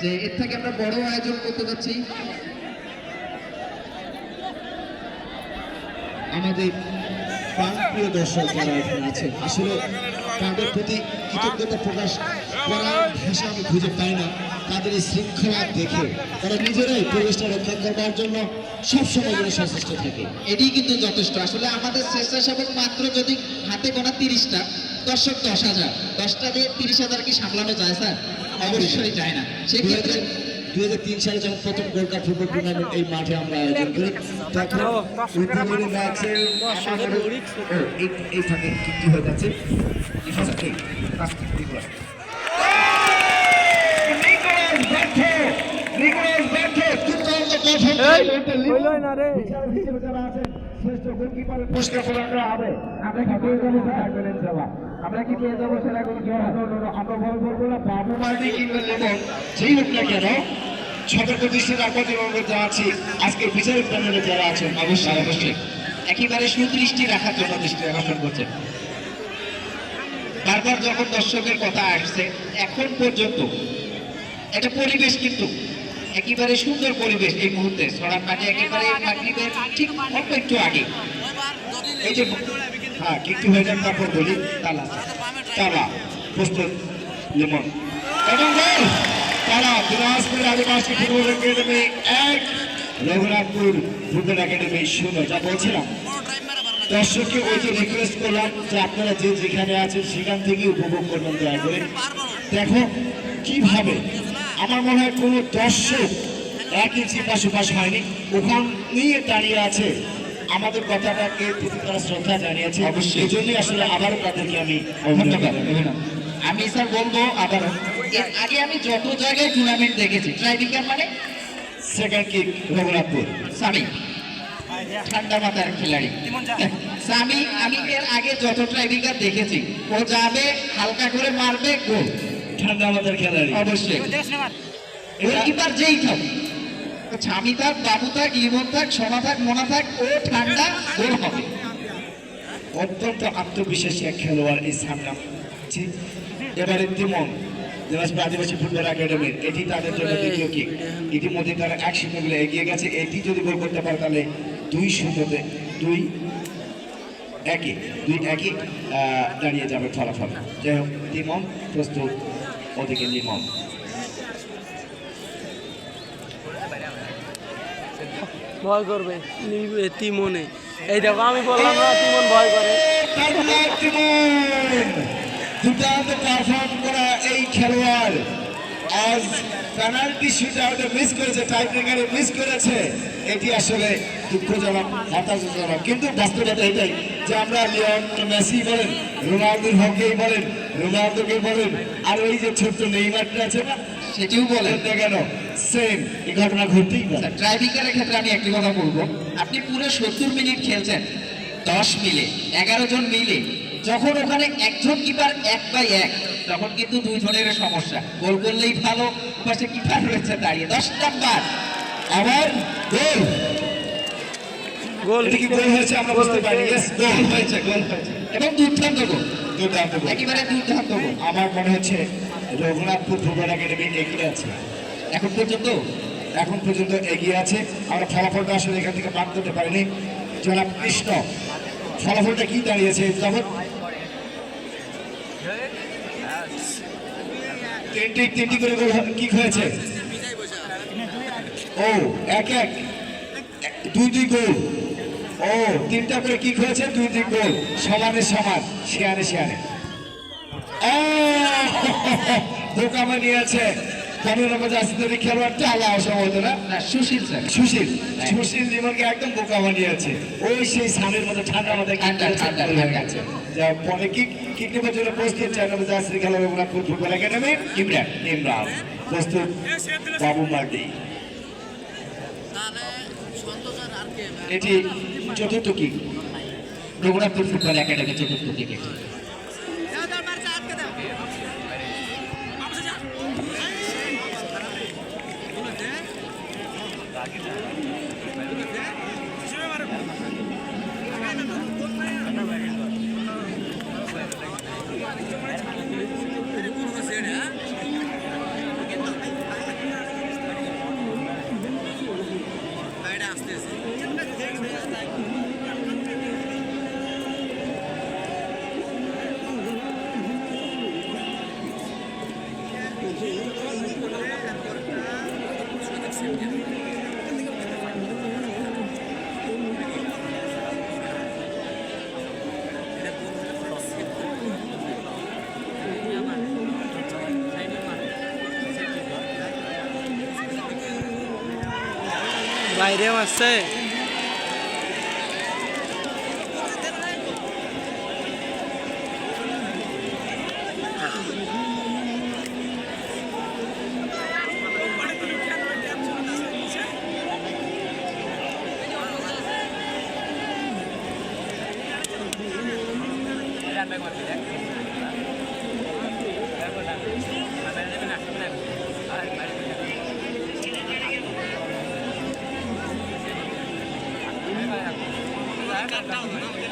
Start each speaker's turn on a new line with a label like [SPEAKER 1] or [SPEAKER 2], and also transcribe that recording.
[SPEAKER 1] যে এর থেকে আমরা বড় আয়োজন করতে যাচ্ছি।
[SPEAKER 2] আমাদের প্রাণপ্রিয় দর্শক যারা এখানে আছে, আসলে তাদের প্রতি কৃতজ্ঞতা প্রকাশ করার ভাষা আমি খুঁজে পাই না। তাদের এই শৃঙ্খলা দেখে তারা নিজেরাই পরিবেশটা রক্ষা করবার জন্য সবসময় যেন সচেষ্ট থাকে,
[SPEAKER 1] এটি কিন্তু যথেষ্ট। আসলে আমাদের স্বেচ্ছাসেবক মাত্র যদি হাতে গোনা 30টা, দর্শক 10,000, 10টা দিয়ে 30,000 কি সামলানো যায় স্যার? অবশ্যই যায় না। সেক্ষেত্রে
[SPEAKER 2] 2003 সালে যখন প্রথম গোল্ড কাপ ফুটবল টুর্নামেন্ট এই মাঠে আমরা আয়োজন করি, তখন উদ্বোধনী ম্যাচে এই ফাঁকে কি হয়ে যাচ্ছে, আমরা কি পেয়ে যাবো সেটা কোনো আমরা ভয় করবো না। বাবু মার্ডি কিংবা লেমন যেই হোক না কেন, সতর্ক দৃষ্টি রাখবো যা আছি আজকের বিচারিক প্যানেলে যারা আছেন অবশ্যই অবশ্যই
[SPEAKER 1] একেবারে সুদৃষ্টি রাখার জন্য দৃষ্টি আকর্ষণ করছে। বারবার যখন দর্শকের কথা আসছে, এখন পর্যন্ত একটা পরিবেশ কিন্তু একেবারে সুন্দর পরিবেশ। এই মুহূর্তে ছড়ার পানি একেবারে মাগরিবের ঠিক অল্প একটু আগে
[SPEAKER 2] এই যে হ্যাঁ একটু হয়ে যান, তারপর বলি তালা তালা প্রস্তুত লেমন এবং তারা Dinajpur Adivasi football academy 1, Raghunathpur football academy 0। যা বলছিলাম, দর্শককে ওই যে রিকোয়েস্ট করলাম যে আপনারা যে যেখানে আছেন সেখান থেকে উপভোগ করবেন দয়া করে। দেখো কিভাবে আমার মনে হয় কোনো দর্শক 1 ইঞ্চি পাশাপাশ হয়নি, ওখান নিয়ে দাঁড়িয়ে আছে। আমাদের কথাটাকে প্রতি তারা শ্রদ্ধা জানিয়েছে, অবশ্যই এই জন্যই আসলে আবারও তাদেরকে আমি ধন্যবাদ।
[SPEAKER 1] আমি স্যার বলবো আবারও, এর আগে আমি যত জায়গায় টুর্নামেন্ট দেখেছি, ট্রাইবিকার মানে
[SPEAKER 2] সেকেন্ড কিক রঘুনাথপুর
[SPEAKER 1] সামি ঠান্ডা মাথার খেলাড়ি সামি। আমি এর আগে যত ট্রাইবিকার দেখেছি, ও যাবে হালকা করে মারবে, গোল।
[SPEAKER 2] ঠান্ডা মাথার খেলাড়ি
[SPEAKER 1] অবশ্যই গোলকিপার যেই থাক, স্বামী থাক, বাবু থাক, লিমন থাক, সোনা থাক, মোনা থাক, ও ঠান্ডা, গোল হবে।
[SPEAKER 2] অত্যন্ত আত্মবিশ্বাসী এক খেলোয়াড় এই সামনে। এবারে তিমন দিনাজপুর আদিবাসী ফুটবল একাডেমির, এটি তাদের জন্য দ্বিতীয় কিক। ইতিমধ্যে তারা 1-0 গোলে এগিয়ে গেছে। এটি যদি গোল করতে পারে তাহলে 2-0-তে 2-1 দাঁড়িয়ে যাবে ফলাফল। যাই হোক, তিমন প্রস্তুত, ওদিকে লিমন
[SPEAKER 3] ভয় করবে তিমনে। এই দেখো আমি বললাম না, তিমন ভয় করে।
[SPEAKER 2] দুর্দান্ত পারফর্ম করা এই খেলোয়াড় আজ পেনাল্টি শুটআউটে মিস করেছে, টাই ব্রেকারে মিস করেছে। এটি আসলে দুঃখজনক, হতাশাজনক, কিন্তু বাস্তবতা এটাই যে আমরা লিওন মেসি বলেন, রোনালদোর হকেই বলেন, রোনালদোকে বলেন, আর ওই যে ছোট্ট নেইমারটা আছে না,
[SPEAKER 1] সেটিও বলেন
[SPEAKER 2] কেন সেম এই ঘটনা ঘটতেই পারে।
[SPEAKER 1] ট্রাইবিকারের ক্ষেত্রে আমি একটি কথা বলবো, আপনি পুরো 70 মিনিট খেলছেন, 10 মিলে 11 জন মিলে, যখন ওখানে একজন কিপার 1/1, তখন কিন্তু 2 জনের সমস্যা। গোল করলেই ভালো, পাশে কিপার রয়েছে দাঁড়িয়ে 10 নাম্বার,
[SPEAKER 2] আবার গোল
[SPEAKER 3] গোল
[SPEAKER 2] এটা কি গোল হয়েছে আমরা বুঝতে পারি। ইয়েস, গোল হয়েছে,
[SPEAKER 1] গোল হয়েছে এবং দুর্দান্ত গোল,
[SPEAKER 2] দুর্দান্ত গোল,
[SPEAKER 1] একেবারে দুর্দান্ত গোল।
[SPEAKER 2] আমার মনে হচ্ছে রঘুনাথপুর ফুটবল একাডেমি এগিয়ে আছে
[SPEAKER 1] এখন পর্যন্ত
[SPEAKER 2] এগিয়ে আছে। আমরা ফলাফলটা আসলে এখান থেকে বাদ করতে পারিনি। জনাব কৃষ্ণ, ফলাফলটা কি দাঁড়িয়েছে তখন? তিনটি করে গোল কি হয়েছে? ও 1-1, 2-2 গোল। ও 3টা করে কি হয়েছে? 2-2 গোল, সমানে সমান, শিয়ানে ধোকামা নিয়েছে 15 নম্বর জার্সিধারী খেলোয়াড়টা, আল্লাহ সম্ভবত না,
[SPEAKER 1] সুশীল স্যার,
[SPEAKER 2] সুশীল জীবনকে একদম বোকা বানিয়েছে। ওই সেই সামনের মতো ঠান্ডা মাথায়
[SPEAKER 1] ঠান্ডা
[SPEAKER 2] যা পরে কিক নেবার জন্য প্রস্তুত 4 নম্বর জার্সিধারী খেলোয়াড় রঘুনাথপুর ফুটবল একাডেমি ইমরান প্রস্তুত, বাবু মার্ডি। এটি চতুর্থ কিক
[SPEAKER 1] রঘুনাথপুর ফুটবল একাডেমি, চতুর্থ দিকে।
[SPEAKER 3] বাইরে মারছে
[SPEAKER 4] Down.